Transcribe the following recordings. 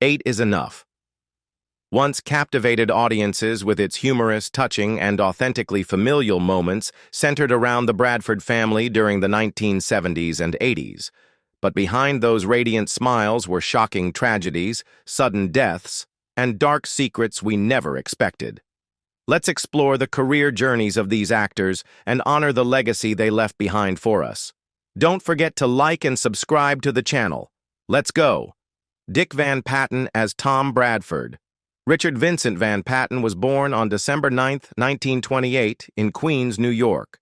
Eight is enough. Once captivated audiences with its humorous, touching, and authentically familial moments centered around the Bradford family during the 1970s and 80s. But behind those radiant smiles were shocking tragedies, sudden deaths, and dark secrets we never expected. Let's explore the career journeys of these actors and honor the legacy they left behind for us. Don't forget to like and subscribe to the channel. Let's go. Dick Van Patten as Tom Bradford. Richard Vincent Van Patten was born on December 9, 1928, in Queens, New York.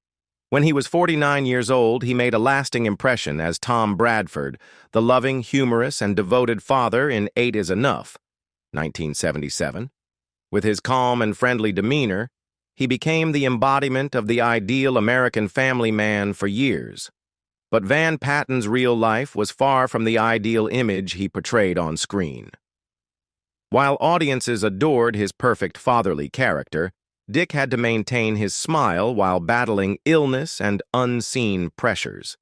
When he was 49 years old, he made a lasting impression as Tom Bradford, the loving, humorous, and devoted father in Eight is Enough, 1977. With his calm and friendly demeanor, he became the embodiment of the ideal American family man for years. But Van Patten's real life was far from the ideal image he portrayed on screen. While audiences adored his perfect fatherly character, Dick had to maintain his smile while battling illness and unseen pressures.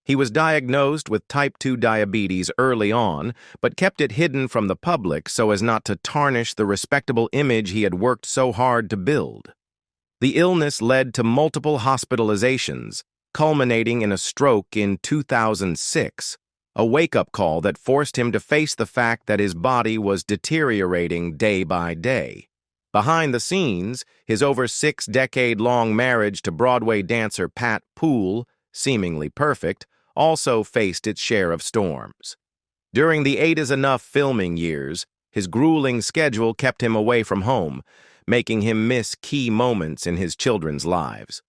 He was diagnosed with type 2 diabetes early on, but kept it hidden from the public so as not to tarnish the respectable image he had worked so hard to build. The illness led to multiple hospitalizations, culminating in a stroke in 2006, a wake-up call that forced him to face the fact that his body was deteriorating day by day. Behind the scenes, his over 6-decade-long marriage to Broadway dancer Pat Poole, seemingly perfect, also faced its share of storms. During the Eight is Enough filming years, his grueling schedule kept him away from home, making him miss key moments in his children's lives.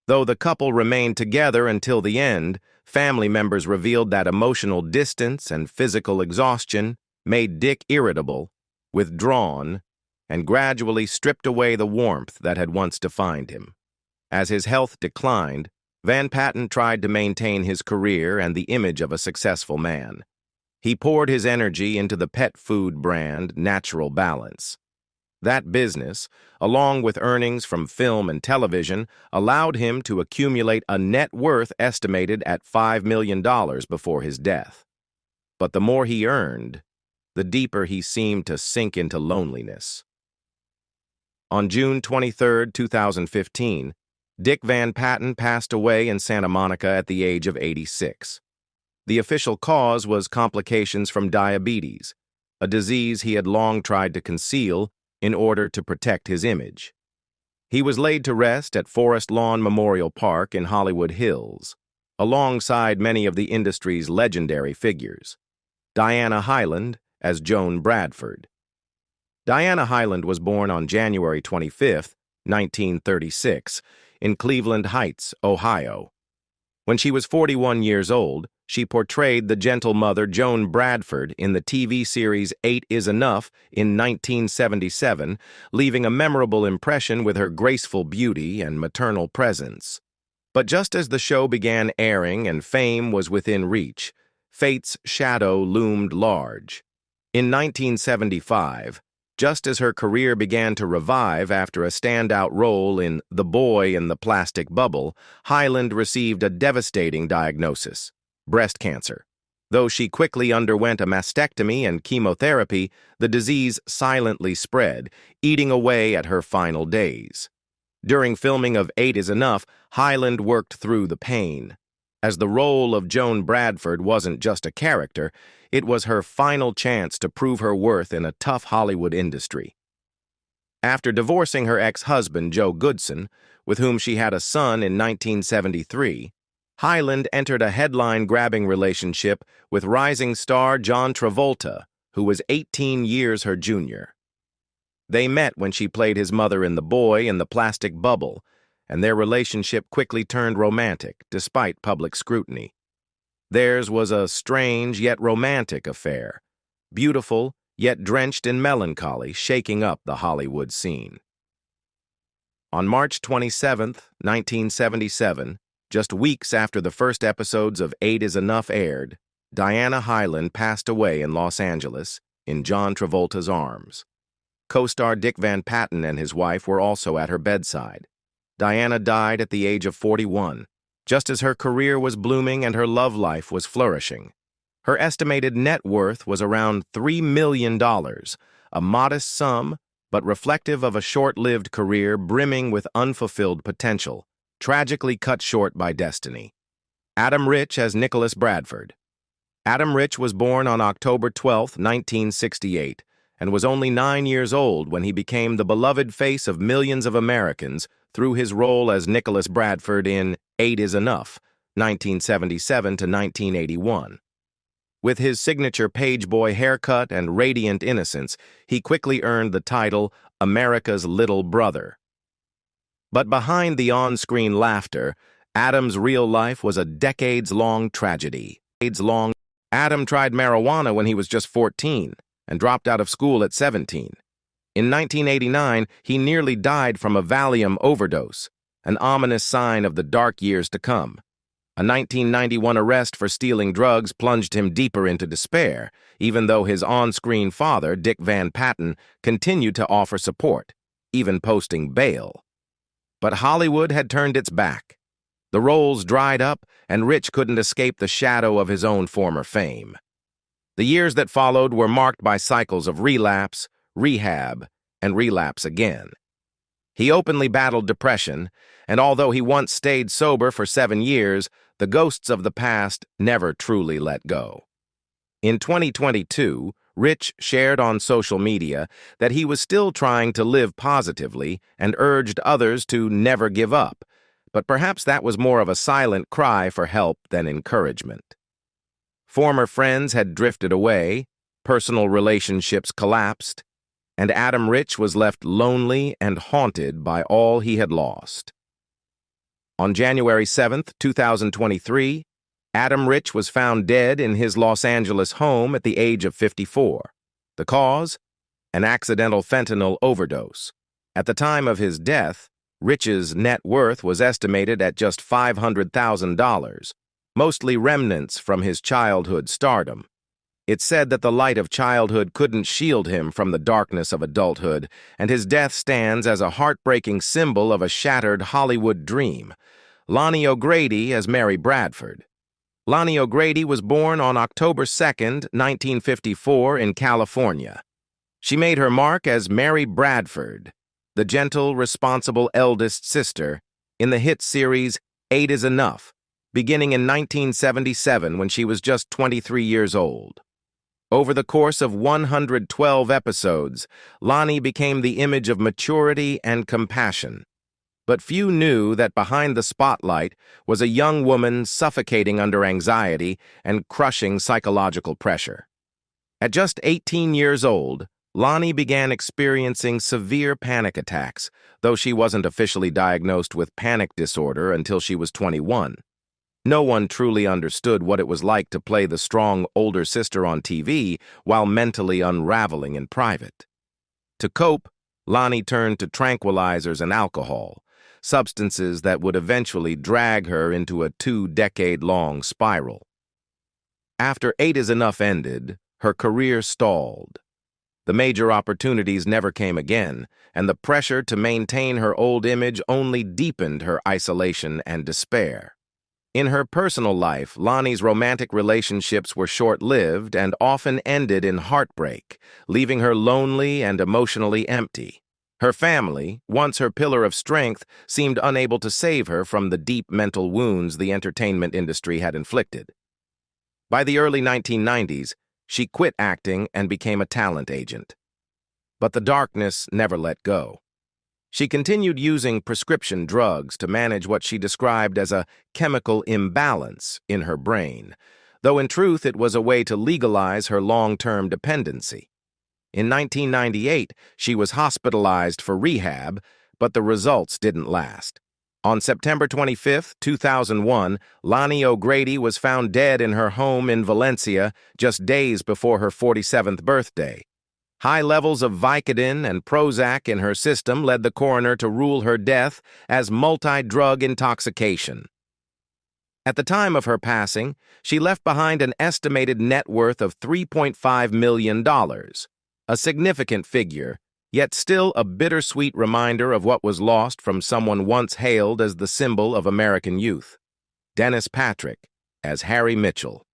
Though the couple remained together until the end, family members revealed that emotional distance and physical exhaustion made Dick irritable, withdrawn, and gradually stripped away the warmth that had once defined him. As his health declined, Van Patten tried to maintain his career and the image of a successful man. He poured his energy into the pet food brand Natural Balance. That business, along with earnings from film and television, allowed him to accumulate a net worth estimated at $5 million before his death. But the more he earned, the deeper he seemed to sink into loneliness. On June 23, 2015, Dick Van Patten passed away in Santa Monica at the age of 86. The official cause was complications from diabetes, a disease he had long tried to conceal in order to protect his image. He was laid to rest at Forest Lawn Memorial Park in Hollywood Hills, alongside many of the industry's legendary figures. Diana Highland as Joan Bradford. Diana Highland was born on January 25, 1936, in Cleveland Heights, Ohio. When she was 41 years old, she portrayed the gentle mother Joan Bradford in the TV series Eight is Enough in 1977, leaving a memorable impression with her graceful beauty and maternal presence. But just as the show began airing and fame was within reach, fate's shadow loomed large. In 1975, just as her career began to revive after a standout role in The Boy in the Plastic Bubble, Highland received a devastating diagnosis: breast cancer. Though she quickly underwent a mastectomy and chemotherapy, the disease silently spread, eating away at her final days. During filming of Eight is Enough, Highland worked through the pain. As the role of Joan Bradford wasn't just a character, it was her final chance to prove her worth in a tough Hollywood industry. After divorcing her ex-husband, Joe Goodson, with whom she had a son in 1973, Highland entered a headline-grabbing relationship with rising star John Travolta, who was 18 years her junior. They met when she played his mother in The Boy in the Plastic Bubble, and their relationship quickly turned romantic, despite public scrutiny. Theirs was a strange yet romantic affair, beautiful yet drenched in melancholy, shaking up the Hollywood scene. On March 27, 1977, just weeks after the first episodes of Eight is Enough aired, Diana Highland passed away in Los Angeles, in John Travolta's arms. Co-star Dick Van Patten and his wife were also at her bedside. Diana died at the age of 41, just as her career was blooming and her love life was flourishing. Her estimated net worth was around $3 million, a modest sum, but reflective of a short-lived career brimming with unfulfilled potential, tragically cut short by destiny. Adam Rich as Nicholas Bradford. Adam Rich was born on October 12, 1968, and was only 9 years old when he became the beloved face of millions of Americans through his role as Nicholas Bradford in 8 is Enough, 1977 to 1981. With his signature page boy haircut and radiant innocence, he quickly earned the title America's Little Brother. But behind the on-screen laughter, Adam's real life was a decades-long tragedy. Adam tried marijuana when he was just 14 and dropped out of school at 17. In 1989, he nearly died from a Valium overdose, an ominous sign of the dark years to come. A 1991 arrest for stealing drugs plunged him deeper into despair, even though his on-screen father, Dick Van Patten, continued to offer support, even posting bail. But Hollywood had turned its back. The roles dried up, and Rich couldn't escape the shadow of his own former fame. The years that followed were marked by cycles of relapse, rehab, and relapse again. He openly battled depression, and although he once stayed sober for 7 years, the ghosts of the past never truly let go. In 2022, Rich shared on social media that he was still trying to live positively and urged others to never give up, but perhaps that was more of a silent cry for help than encouragement. Former friends had drifted away, personal relationships collapsed, and Adam Rich was left lonely and haunted by all he had lost. On January 7, 2023, Adam Rich was found dead in his Los Angeles home at the age of 54. The cause? An accidental fentanyl overdose. At the time of his death, Rich's net worth was estimated at just $500,000, mostly remnants from his childhood stardom. It's said that the light of childhood couldn't shield him from the darkness of adulthood, and his death stands as a heartbreaking symbol of a shattered Hollywood dream. Lonnie O'Grady as Mary Bradford. Lonnie O'Grady was born on October 2, 1954, in California. She made her mark as Mary Bradford, the gentle, responsible eldest sister, in the hit series 8 is Enough, beginning in 1977 when she was just 23 years old. Over the course of 112 episodes, Lonnie became the image of maturity and compassion. But few knew that behind the spotlight was a young woman suffocating under anxiety and crushing psychological pressure. At just 18 years old, Lonnie began experiencing severe panic attacks, though she wasn't officially diagnosed with panic disorder until she was 21. No one truly understood what it was like to play the strong older sister on TV while mentally unraveling in private. To cope, Lonnie turned to tranquilizers and alcohol, substances that would eventually drag her into a 2-decade-long spiral. After 8 is Enough ended, her career stalled. The major opportunities never came again, and the pressure to maintain her old image only deepened her isolation and despair. In her personal life, Lonnie's romantic relationships were short-lived and often ended in heartbreak, leaving her lonely and emotionally empty. Her family, once her pillar of strength, seemed unable to save her from the deep mental wounds the entertainment industry had inflicted. By the early 1990s, she quit acting and became a talent agent. But the darkness never let go. She continued using prescription drugs to manage what she described as a chemical imbalance in her brain, though in truth it was a way to legalize her long-term dependency. In 1998, she was hospitalized for rehab, but the results didn't last. On September 25, 2001, Lonnie O'Grady was found dead in her home in Valencia just days before her 47th birthday. High levels of Vicodin and Prozac in her system led the coroner to rule her death as multi-drug intoxication. At the time of her passing, she left behind an estimated net worth of $3.5 million, a significant figure, yet still a bittersweet reminder of what was lost from someone once hailed as the symbol of American youth. Dennis Patrick as Harry Mitchell.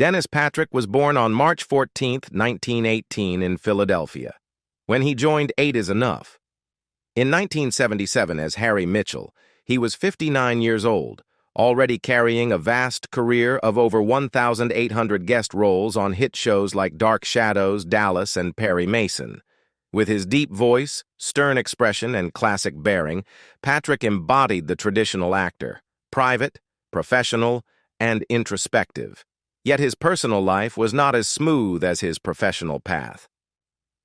Dennis Patrick was born on March 14, 1918 in Philadelphia. When he joined Eight is Enough. In 1977 as Harry Mitchell, he was 59 years old, already carrying a vast career of over 1,800 guest roles on hit shows like Dark Shadows, Dallas, and Perry Mason. With his deep voice, stern expression, and classic bearing, Patrick embodied the traditional actor, private, professional, and introspective. Yet his personal life was not as smooth as his professional path.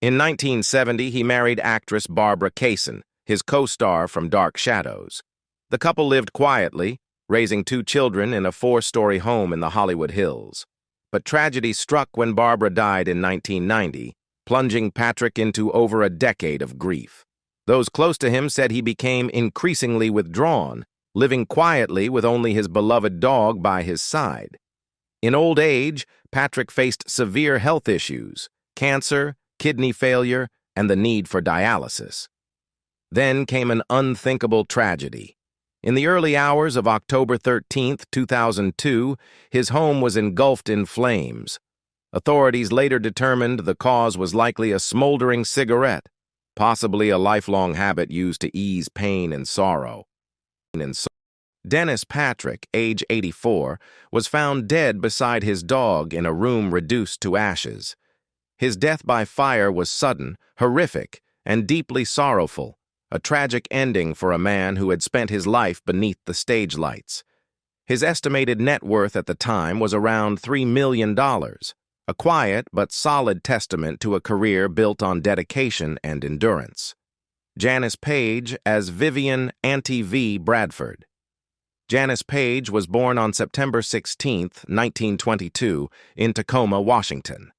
In 1970, he married actress Barbara Kaysen, his co-star from Dark Shadows. The couple lived quietly, raising 2 children in a 4-story home in the Hollywood Hills. But tragedy struck when Barbara died in 1990, plunging Patrick into over a decade of grief. Those close to him said he became increasingly withdrawn, living quietly with only his beloved dog by his side. In old age, Patrick faced severe health issues, cancer, kidney failure, and the need for dialysis. Then came an unthinkable tragedy. In the early hours of October 13, 2002, his home was engulfed in flames. Authorities later determined the cause was likely a smoldering cigarette, possibly a lifelong habit used to ease pain and sorrow. Dennis Patrick, age 84, was found dead beside his dog in a room reduced to ashes. His death by fire was sudden, horrific, and deeply sorrowful, a tragic ending for a man who had spent his life beneath the stage lights. His estimated net worth at the time was around $3 million, a quiet but solid testament to a career built on dedication and endurance. Janice Paige as Vivian Auntie V. Bradford. Janice Paige was born on September 16, 1922, in Tacoma, Washington.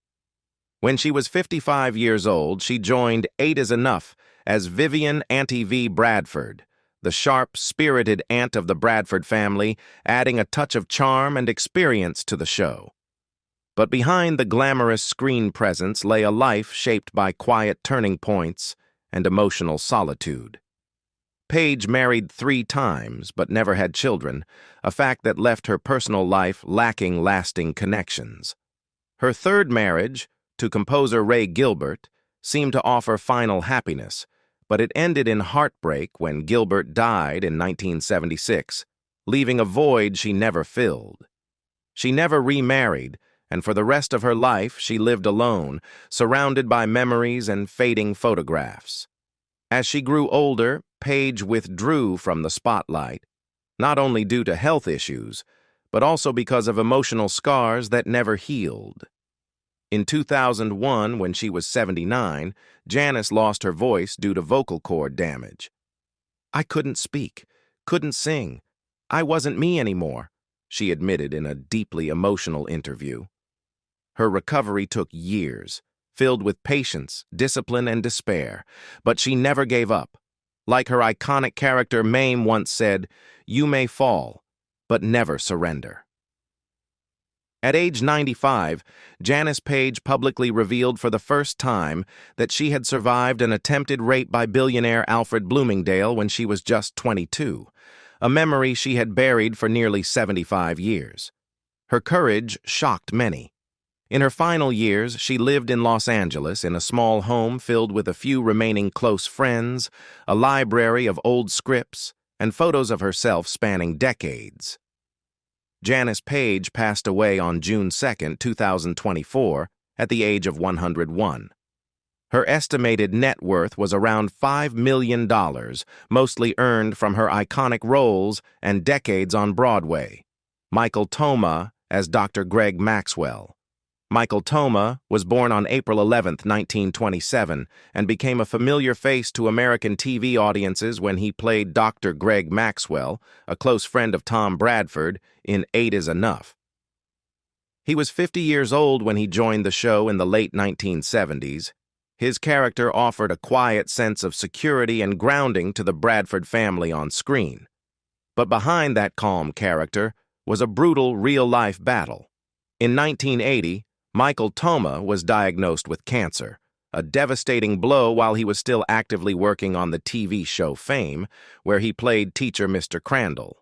When she was 55 years old, she joined Eight is Enough as Vivian Auntie V. Bradford, the sharp, spirited aunt of the Bradford family, adding a touch of charm and experience to the show. But behind the glamorous screen presence lay a life shaped by quiet turning points and emotional solitude. Paige married 3 times but never had children, a fact that left her personal life lacking lasting connections. Her 3rd marriage, to composer Ray Gilbert, seemed to offer final happiness, but it ended in heartbreak when Gilbert died in 1976, leaving a void she never filled. She never remarried, and for the rest of her life she lived alone, surrounded by memories and fading photographs. As she grew older, Paige withdrew from the spotlight, not only due to health issues, but also because of emotional scars that never healed. In 2001, when she was 79, Janice lost her voice due to vocal cord damage. "I couldn't speak, couldn't sing. I wasn't me anymore," she admitted in a deeply emotional interview. Her recovery took years, filled with patience, discipline, and despair, but she never gave up. Like her iconic character Mame once said, "You may fall, but never surrender." At age 95, Janice Paige publicly revealed for the first time that she had survived an attempted rape by billionaire Alfred Bloomingdale when she was just 22, a memory she had buried for nearly 75 years. Her courage shocked many. In her final years, she lived in Los Angeles in a small home filled with a few remaining close friends, a library of old scripts, and photos of herself spanning decades. Janice Paige passed away on June 2, 2024, at the age of 101. Her estimated net worth was around $5 million, mostly earned from her iconic roles and decades on Broadway. Michael Toma as Dr. Greg Maxwell. Michael Toma was born on April 11, 1927, and became a familiar face to American TV audiences when he played Dr. Greg Maxwell, a close friend of Tom Bradford, in Eight is Enough. He was 50 years old when he joined the show in the late 1970s. His character offered a quiet sense of security and grounding to the Bradford family on screen. But behind that calm character was a brutal real-life battle. In 1980, Michael Toma was diagnosed with cancer, a devastating blow while he was still actively working on the TV show Fame, where he played teacher Mr. Crandall.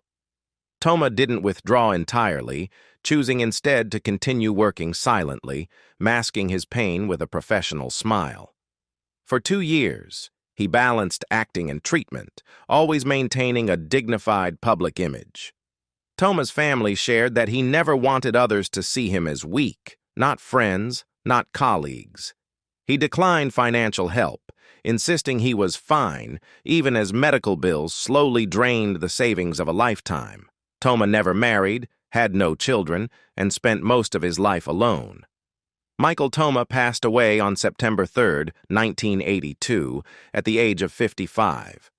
Toma didn't withdraw entirely, choosing instead to continue working silently, masking his pain with a professional smile. For 2 years, he balanced acting and treatment, always maintaining a dignified public image. Toma's family shared that he never wanted others to see him as weak, not friends, not colleagues. He declined financial help, insisting he was fine, even as medical bills slowly drained the savings of a lifetime. Toma never married, had no children, and spent most of his life alone. Michael Toma passed away on September 3, 1982, at the age of 55.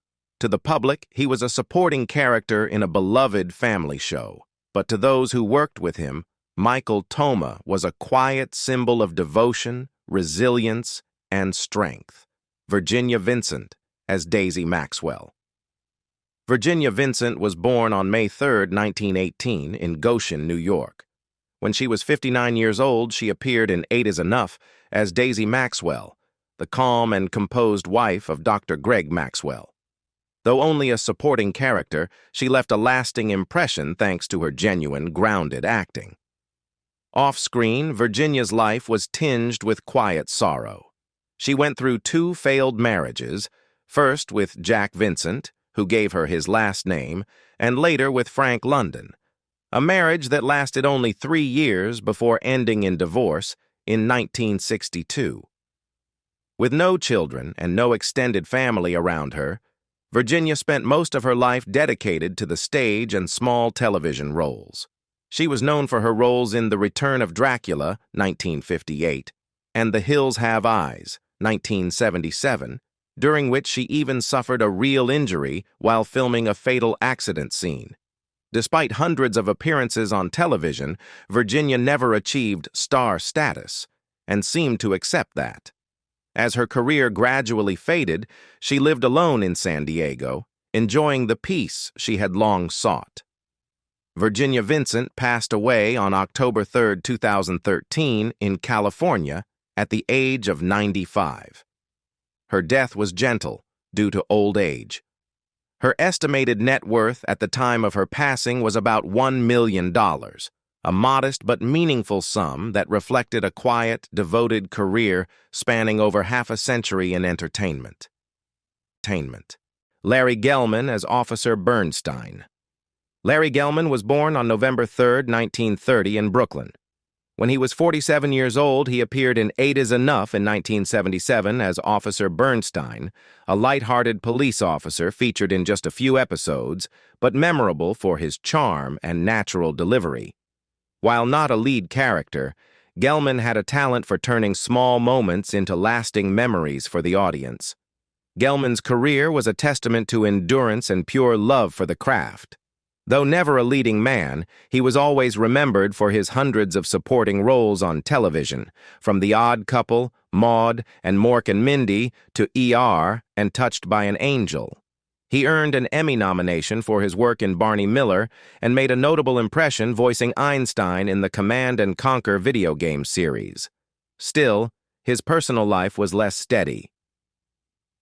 To the public, he was a supporting character in a beloved family show. But to those who worked with him, Michael Toma was a quiet symbol of devotion, resilience, and strength. Virginia Vincent as Daisy Maxwell. Virginia Vincent was born on May 3, 1918, in Goshen, New York. When she was 59 years old, she appeared in 8 is Enough as Daisy Maxwell, the calm and composed wife of Dr. Greg Maxwell. Though only a supporting character, she left a lasting impression thanks to her genuine, grounded acting. Off-screen, Virginia's life was tinged with quiet sorrow. She went through 2 failed marriages, first with Jack Vincent, who gave her his last name, and later with Frank London, a marriage that lasted only 3 years before ending in divorce in 1962. With no children and no extended family around her, Virginia spent most of her life dedicated to the stage and small television roles. She was known for her roles in The Return of Dracula, 1958, and The Hills Have Eyes, 1977, during which she even suffered a real injury while filming a fatal accident scene. Despite hundreds of appearances on television, Virginia never achieved star status, and seemed to accept that. As her career gradually faded, she lived alone in San Diego, enjoying the peace she had long sought. Virginia Vincent passed away on October 3, 2013, in California at the age of 95. Her death was gentle due to old age. Her estimated net worth at the time of her passing was about $1 million, a modest but meaningful sum that reflected a quiet, devoted career spanning over half a century in entertainment. Larry Gelman as Officer Bernstein. Larry Gelman was born on November 3, 1930, in Brooklyn. When he was 47 years old, he appeared in 8 is Enough in 1977 as Officer Bernstein, a light-hearted police officer featured in just a few episodes, but memorable for his charm and natural delivery. While not a lead character, Gelman had a talent for turning small moments into lasting memories for the audience. Gelman's career was a testament to endurance and pure love for the craft. Though never a leading man, he was always remembered for his hundreds of supporting roles on television, from The Odd Couple, Maude, and Mork and Mindy to ER and Touched by an Angel. He earned an Emmy nomination for his work in Barney Miller and made a notable impression voicing Einstein in the Command and Conquer video game series. Still, his personal life was less steady.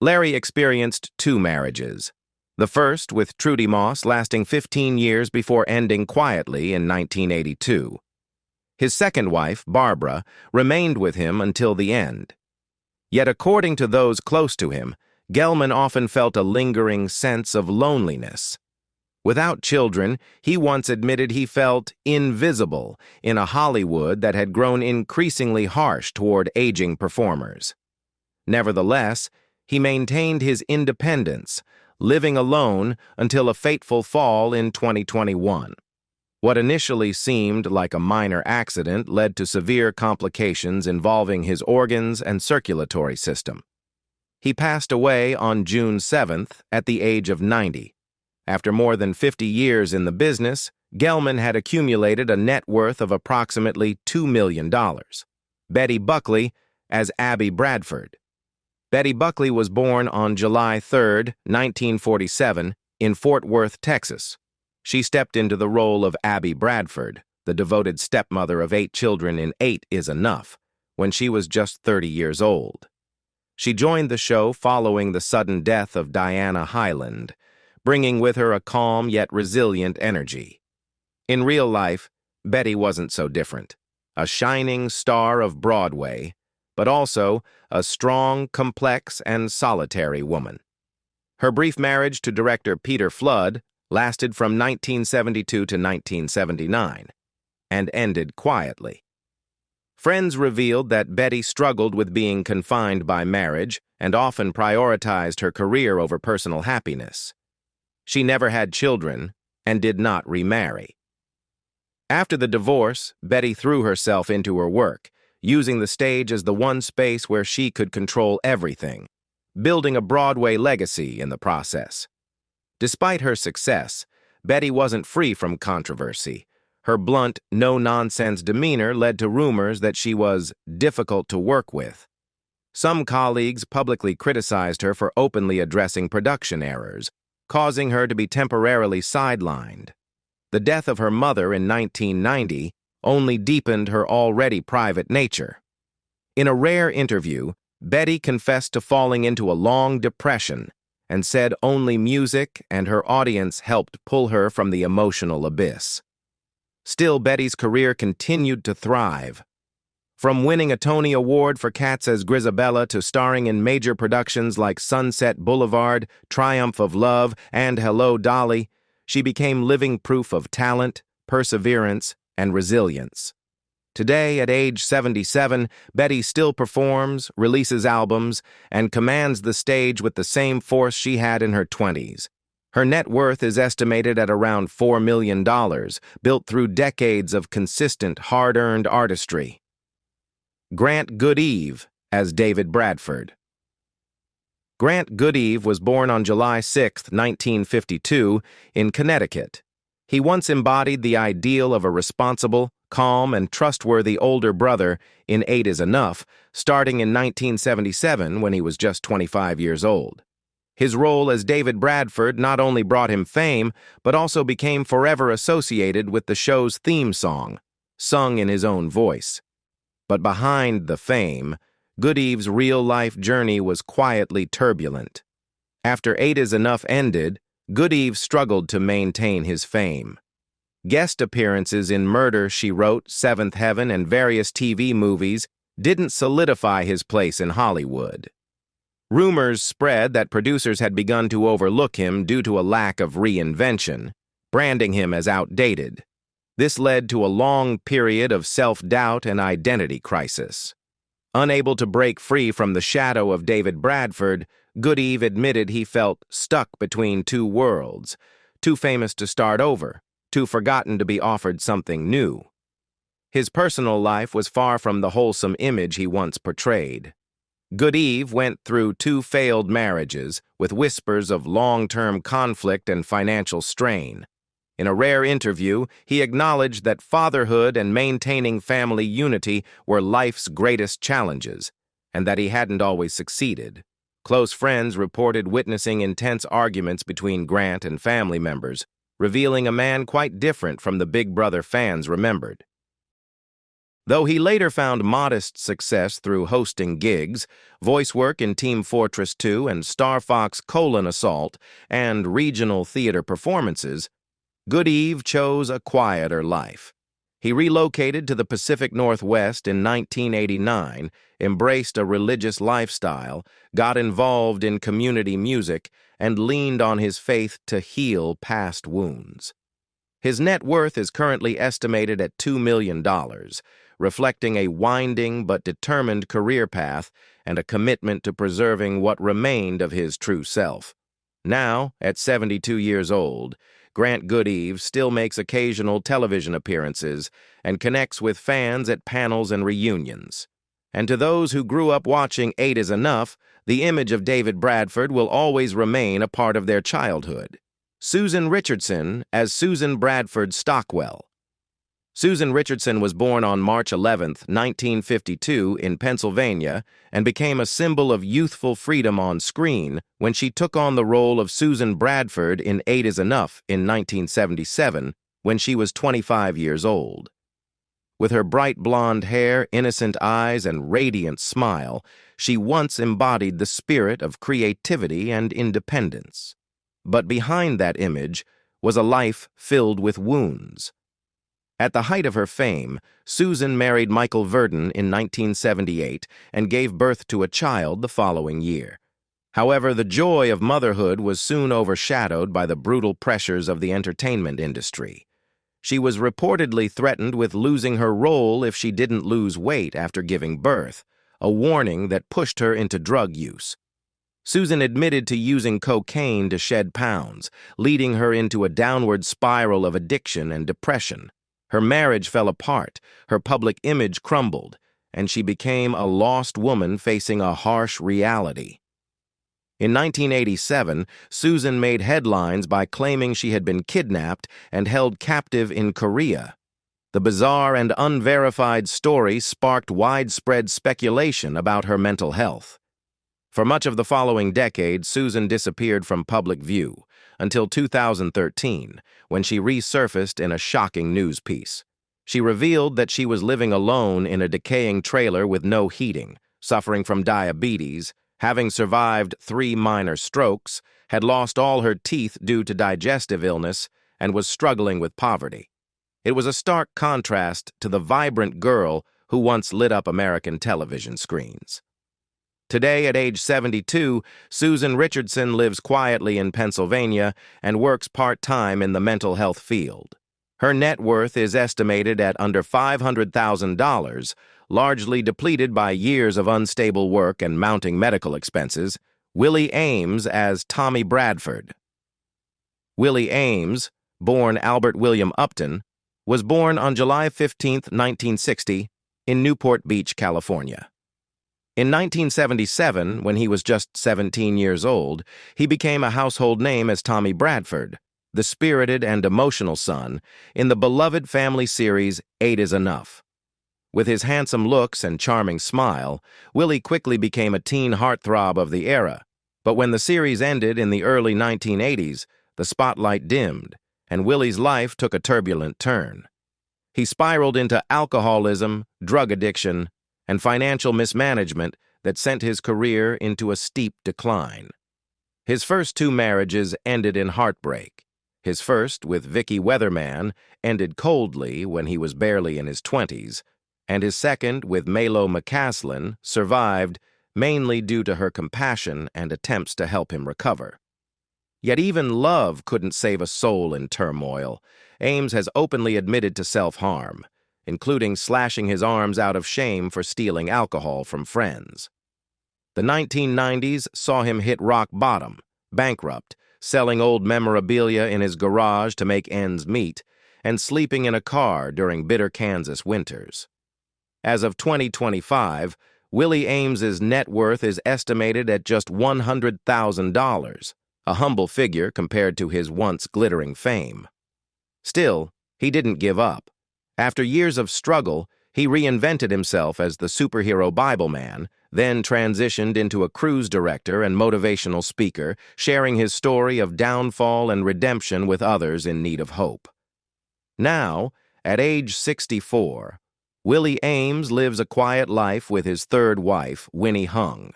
Larry experienced 2 marriages. The first with Trudy Moss lasting 15 years before ending quietly in 1982. His second wife, Barbara, remained with him until the end. Yet according to those close to him, Gelman often felt a lingering sense of loneliness. Without children, he once admitted he felt invisible in a Hollywood that had grown increasingly harsh toward aging performers. Nevertheless, he maintained his independence, living alone until a fateful fall in 2021. What initially seemed like a minor accident led to severe complications involving his organs and circulatory system. He passed away on June 7th at the age of 90. After more than 50 years in the business, Gelman had accumulated a net worth of approximately $2 million. Betty Buckley as Abby Bradford. Betty Buckley was born on July 3, 1947, in Fort Worth, Texas. She stepped into the role of Abby Bradford, the devoted stepmother of 8 children in 8 is Enough, when she was just 30 years old. She joined the show following the sudden death of Diana Highland, bringing with her a calm yet resilient energy. In real life, Betty wasn't so different. A shining star of Broadway, but also a strong, complex, and solitary woman. Her brief marriage to director Peter Flood lasted from 1972 to 1979 and ended quietly. Friends revealed that Betty struggled with being confined by marriage and often prioritized her career over personal happiness. She never had children and did not remarry. After the divorce, Betty threw herself into her work, using the stage as the one space where she could control everything, building a Broadway legacy in the process. Despite her success, Betty wasn't free from controversy. Her blunt, no-nonsense demeanor led to rumors that she was difficult to work with. Some colleagues publicly criticized her for openly addressing production errors, causing her to be temporarily sidelined. The death of her mother in 1990 only deepened her already private nature. In a rare interview, Betty confessed to falling into a long depression and said only music and her audience helped pull her from the emotional abyss. Still, Betty's career continued to thrive. From winning a Tony Award for Cats as Grisabella to starring in major productions like Sunset Boulevard, Triumph of Love, and Hello, Dolly, she became living proof of talent, perseverance, and resilience. Today, at age 77, Betty still performs, releases albums, and commands the stage with the same force she had in her 20s. Her net worth is estimated at around $4 million, built through decades of consistent, hard-earned artistry. Grant Goodeve as David Bradford. Grant Goodeve was born on July 6, 1952, in Connecticut. He once embodied the ideal of a responsible, calm, and trustworthy older brother in 8 is Enough, starting in 1977 when he was just 25 years old. His role as David Bradford not only brought him fame, but also became forever associated with the show's theme song, sung in his own voice. But behind the fame, Goodeve's real-life journey was quietly turbulent. After 8 is Enough ended, Goodeve struggled to maintain his fame. Guest appearances in Murder, She Wrote, Seventh Heaven, and various TV movies didn't solidify his place in Hollywood. Rumors spread that producers had begun to overlook him due to a lack of reinvention, branding him as outdated. This led to a long period of self-doubt and identity crisis. Unable to break free from the shadow of David Bradford, Goodeve admitted he felt stuck between two worlds, too famous to start over, too forgotten to be offered something new. His personal life was far from the wholesome image he once portrayed. Goodeve went through 2 failed marriages, with whispers of long-term conflict and financial strain. In a rare interview, he acknowledged that fatherhood and maintaining family unity were life's greatest challenges, and that he hadn't always succeeded. Close friends reported witnessing intense arguments between Grant and family members, revealing a man quite different from the Big Brother fans remembered. Though he later found modest success through hosting gigs, voice work in Team Fortress 2 and Star Fox: Assault, and regional theater performances, Goodeve chose a quieter life. He relocated to the Pacific Northwest in 1989, embraced a religious lifestyle, got involved in community music, and leaned on his faith to heal past wounds. His net worth is currently estimated at $2 million, reflecting a winding but determined career path and a commitment to preserving what remained of his true self. Now, at 72 years old, Grant Goodeve still makes occasional television appearances and connects with fans at panels and reunions. And to those who grew up watching 8 is Enough, the image of David Bradford will always remain a part of their childhood. Susan Richardson as Susan Bradford Stockwell. Susan Richardson was born on March 11, 1952, in Pennsylvania, and became a symbol of youthful freedom on screen when she took on the role of Susan Bradford in 8 is Enough in 1977, when she was 25 years old. With her bright blonde hair, innocent eyes, and radiant smile, she once embodied the spirit of creativity and independence. But behind that image was a life filled with wounds. At the height of her fame, Susan married Michael Verdon in 1978 and gave birth to a child the following year. However, the joy of motherhood was soon overshadowed by the brutal pressures of the entertainment industry. She was reportedly threatened with losing her role if she didn't lose weight after giving birth, a warning that pushed her into drug use. Susan admitted to using cocaine to shed pounds, leading her into a downward spiral of addiction and depression. Her marriage fell apart, her public image crumbled, and she became a lost woman facing a harsh reality. In 1987, Susan made headlines by claiming she had been kidnapped and held captive in Korea. The bizarre and unverified story sparked widespread speculation about her mental health. For much of the following decade, Susan disappeared from public view, until 2013, when she resurfaced in a shocking news piece. She revealed that she was living alone in a decaying trailer with no heating, suffering from diabetes, having survived 3 minor strokes, had lost all her teeth due to digestive illness, and was struggling with poverty. It was a stark contrast to the vibrant girl who once lit up American television screens. Today, at age 72, Susan Richardson lives quietly in Pennsylvania and works part-time in the mental health field. Her net worth is estimated at under $500,000, largely depleted by years of unstable work and mounting medical expenses. Willie Ames as Tommy Bradford. Willie Ames, born Albert William Upton, was born on July 15, 1960, in Newport Beach, California. In 1977, when he was just 17 years old, he became a household name as Tommy Bradford, the spirited and emotional son in the beloved family series 8 is Enough. With his handsome looks and charming smile, Willie quickly became a teen heartthrob of the era. But when the series ended in the early 1980s, the spotlight dimmed, and Willie's life took a turbulent turn. He spiraled into alcoholism, drug addiction, and financial mismanagement that sent his career into a steep decline. His first 2 marriages ended in heartbreak. His first, with Vicky Weatherman, ended coldly when he was barely in his 20s, and his second, with Malo McCaslin, survived mainly due to her compassion and attempts to help him recover. Yet even love couldn't save a soul in turmoil. Ames has openly admitted to self-harm, including slashing his arms out of shame for stealing alcohol from friends. The 1990s saw him hit rock bottom, bankrupt, selling old memorabilia in his garage to make ends meet, and sleeping in a car during bitter Kansas winters. As of 2025, Willie Ames's net worth is estimated at just $100,000, a humble figure compared to his once glittering fame. Still, he didn't give up. After years of struggle, he reinvented himself as the superhero Bible man, then transitioned into a cruise director and motivational speaker, sharing his story of downfall and redemption with others in need of hope. Now, at age 64, Willie Ames lives a quiet life with his 3rd wife, Winnie Hung,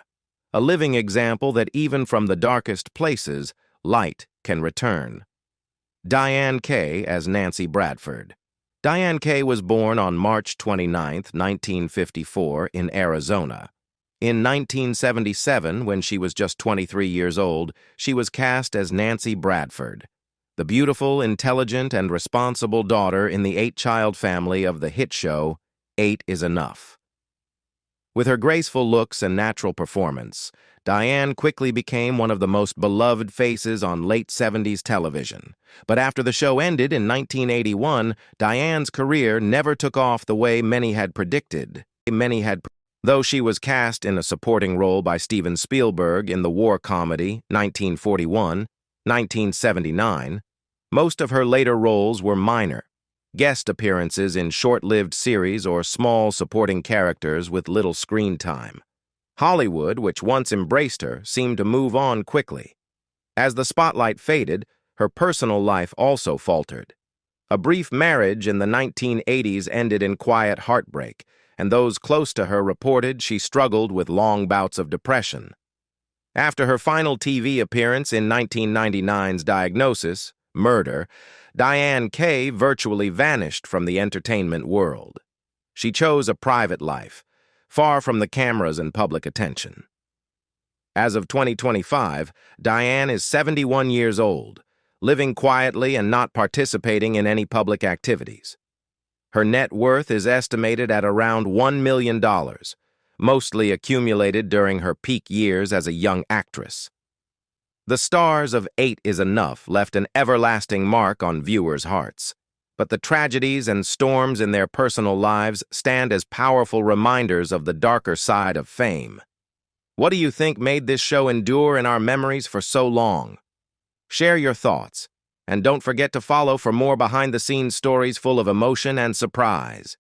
a living example that even from the darkest places, light can return. Diane K. as Nancy Bradford. Diane K. was born on March 29, 1954, in Arizona. In 1977, when she was just 23 years old, she was cast as Nancy Bradford, the beautiful, intelligent, and responsible daughter in the 8-child family of the hit show 8 is Enough. With her graceful looks and natural performance, Diane quickly became one of the most beloved faces on late 70s television. But after the show ended in 1981, Diane's career never took off the way many had predicted. Though she was cast in a supporting role by Steven Spielberg in the war comedy 1941, 1979, most of her later roles were minor, guest appearances in short-lived series or small supporting characters with little screen time. Hollywood, which once embraced her, seemed to move on quickly. As the spotlight faded, her personal life also faltered. A brief marriage in the 1980s ended in quiet heartbreak, and those close to her reported she struggled with long bouts of depression. After her final TV appearance in 1999's Diagnosis, Murder, Diane K. virtually vanished from the entertainment world. She chose a private life, far from the cameras and public attention. As of 2025, Diane is 71 years old, living quietly and not participating in any public activities. Her net worth is estimated at around $1 million, mostly accumulated during her peak years as a young actress. The stars of 8 is Enough left an everlasting mark on viewers' hearts, but the tragedies and storms in their personal lives stand as powerful reminders of the darker side of fame. What do you think made this show endure in our memories for so long? Share your thoughts, and don't forget to follow for more behind-the-scenes stories full of emotion and surprise.